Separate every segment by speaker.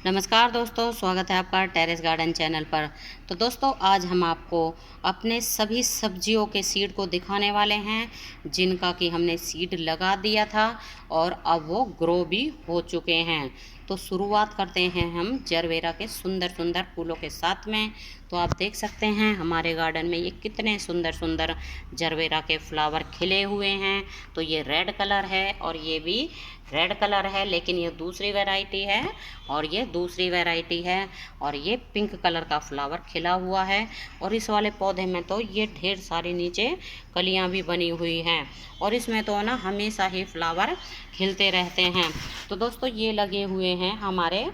Speaker 1: नमस्कार दोस्तों, स्वागत है आपका टेरेस गार्डन चैनल पर। तो दोस्तों, आज हम आपको अपने सभी सब्जियों के सीड को दिखाने वाले हैं जिनका कि हमने सीड लगा दिया था और अब वो ग्रो भी हो चुके हैं। तो शुरुआत करते हैं हम जरबेरा के सुंदर सुंदर फूलों के साथ में। तो आप देख सकते हैं हमारे गार्डन में ये कितने सुंदर सुंदर जरबेरा के फ्लावर खिले हुए हैं। तो ये रेड कलर है और ये भी रेड कलर है, लेकिन ये दूसरी वैरायटी है और ये दूसरी वैरायटी है। और ये पिंक कलर का फ्लावर खिला हुआ है। और इस वाले पौधे में तो ये ढेर सारी नीचे कलियां भी बनी हुई हैं और इसमें तो ना हमेशा ही फ्लावर खिलते रहते हैं। तो दोस्तों, ये लगे हुए हैं हमारे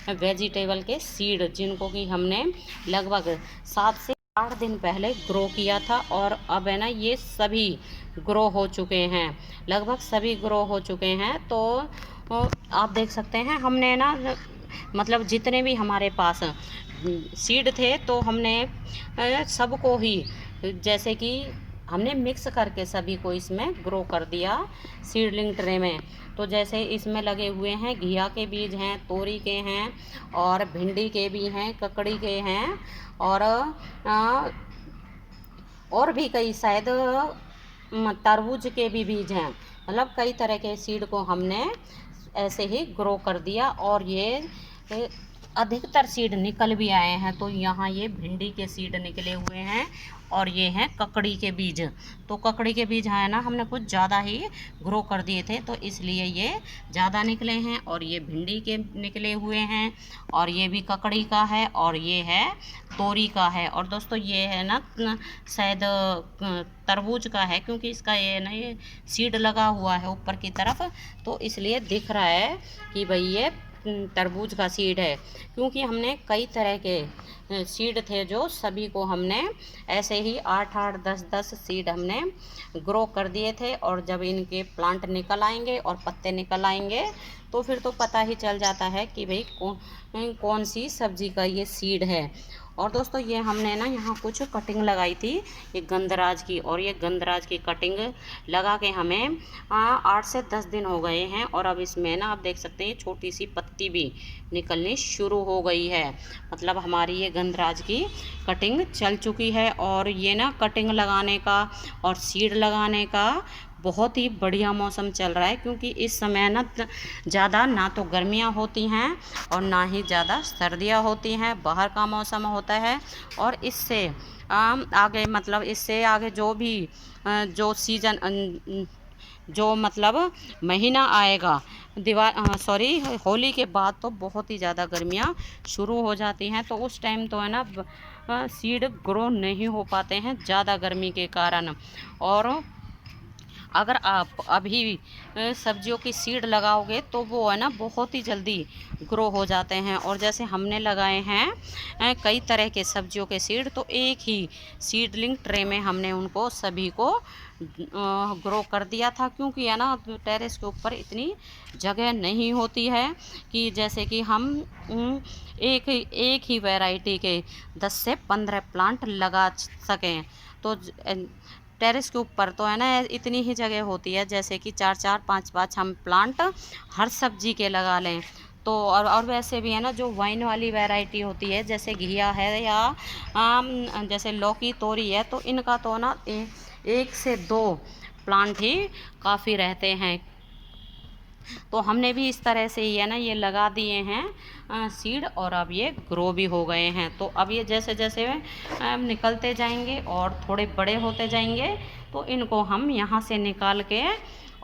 Speaker 1: वेजिटेबल के सीड, जिनको कि हमने लगभग 7 से 8 दिन पहले ग्रो किया था और अब है ना ये सभी ग्रो हो चुके हैं, लगभग सभी ग्रो हो चुके हैं। तो आप देख सकते हैं हमने ना मतलब जितने भी हमारे पास सीड थे तो हमने सबको ही जैसे कि हमने मिक्स करके सभी को इसमें ग्रो कर दिया सीडलिंग ट्रे में। तो जैसे इसमें लगे हुए हैं घिया के बीज हैं, तोरी के हैं और भिंडी के भी हैं, ककड़ी के हैं और भी कई शायद तरबूज के भी बीज हैं। मतलब कई तरह के सीड को हमने ऐसे ही ग्रो कर दिया और ये अधिकतर सीड निकल भी आए हैं। तो यहाँ ये भिंडी के सीड निकले हुए हैं और ये हैं ककड़ी के बीज। तो ककड़ी के बीज है ना हमने कुछ ज़्यादा ही ग्रो कर दिए थे तो इसलिए ये ज़्यादा निकले हैं। और ये भिंडी के निकले हुए हैं और ये भी ककड़ी का है और ये है तोरी का है। और दोस्तों, ये है ना शायद तरबूज का है, क्योंकि इसका ये ना ये सीड लगा हुआ है ऊपर की तरफ, तो इसलिए दिख रहा है कि भाई ये तरबूज का सीड है। क्योंकि हमने कई तरह के सीड थे जो सभी को हमने ऐसे ही 8-8 10-10 सीड हमने ग्रो कर दिए थे। और जब इनके प्लांट निकल आएंगे और पत्ते निकल आएंगे तो फिर तो पता ही चल जाता है कि भाई कौन सी सब्जी का ये सीड है। और दोस्तों, ये हमने ना यहाँ कुछ कटिंग लगाई थी ये गंधराज की, और ये गंधराज की कटिंग लगा के हमें 8 से 10 दिन हो गए हैं। और अब इसमें ना आप देख सकते हैं छोटी सी पत्ती भी निकलनी शुरू हो गई है। मतलब हमारी ये गंधराज की कटिंग चल चुकी है। और ये ना कटिंग लगाने का और सीड लगाने का बहुत ही बढ़िया मौसम चल रहा है, क्योंकि इस समय ना ज़्यादा ना तो गर्मियाँ होती हैं और ना ही ज़्यादा सर्दियाँ होती हैं, बाहर का मौसम होता है। और इससे आगे मतलब इससे आगे जो भी जो सीजन जो मतलब महीना आएगा होली के बाद तो बहुत ही ज़्यादा गर्मियाँ शुरू हो जाती हैं। तो उस टाइम तो है ना सीड ग्रो नहीं हो पाते हैं ज़्यादा गर्मी के कारण। और अगर आप अभी सब्जियों की सीड लगाओगे तो वो है ना बहुत ही जल्दी ग्रो हो जाते हैं। और जैसे हमने लगाए हैं कई तरह के सब्जियों के सीड, तो एक ही सीडलिंग ट्रे में हमने उनको सभी को ग्रो कर दिया था। क्योंकि है ना टेरेस के ऊपर इतनी जगह नहीं होती है कि जैसे कि हम एक ही वैरायटी के 10 से 15 प्लांट लगा सकें। तो टेरेस के ऊपर तो है ना इतनी ही जगह होती है जैसे कि 4-4 5-5 हम प्लांट हर सब्जी के लगा लें। तो और वैसे भी है ना जो वाइन वाली वैरायटी होती है जैसे घिया है या जैसे लौकी तोरी है, तो इनका तो ना 1 से 2 प्लांट ही काफ़ी रहते हैं। तो हमने भी इस तरह से ही है ना ये लगा दिए हैं सीड, और अब ये ग्रो भी हो गए हैं। तो अब ये जैसे जैसे निकलते जाएंगे और थोड़े बड़े होते जाएंगे तो इनको हम यहाँ से निकाल के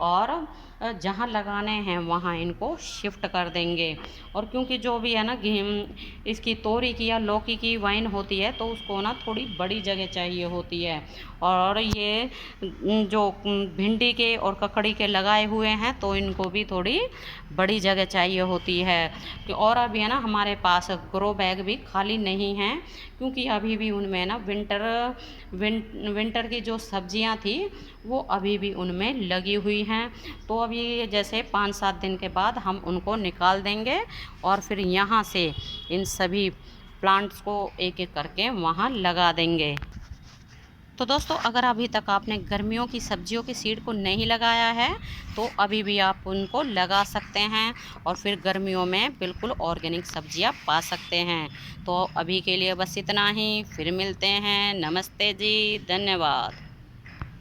Speaker 1: और जहाँ लगाने हैं वहाँ इनको शिफ्ट कर देंगे। और क्योंकि जो भी है ना इसकी तोरी की या लौकी की वाइन होती है तो उसको ना थोड़ी बड़ी जगह चाहिए होती है। और ये जो भिंडी के और ककड़ी के लगाए हुए हैं तो इनको भी थोड़ी बड़ी जगह चाहिए होती है। और अभी है ना हमारे पास ग्रो बैग भी खाली नहीं हैं, क्योंकि अभी भी उनमें ना विंटर की जो सब्जियां थी वो अभी भी उनमें लगी हुई हैं। तो अभी जैसे 5-7 दिन के बाद हम उनको निकाल देंगे और फिर यहाँ से इन सभी प्लांट्स को एक एक करके वहाँ लगा देंगे। तो दोस्तों अगर अभी तक आपने गर्मियों की सब्जियों के सीड को नहीं लगाया है तो अभी भी आप उनको लगा सकते हैं और फिर गर्मियों में बिल्कुल ऑर्गेनिक सब्जियां पा सकते हैं। तो अभी के लिए बस इतना ही, फिर मिलते हैं। नमस्ते जी, धन्यवाद।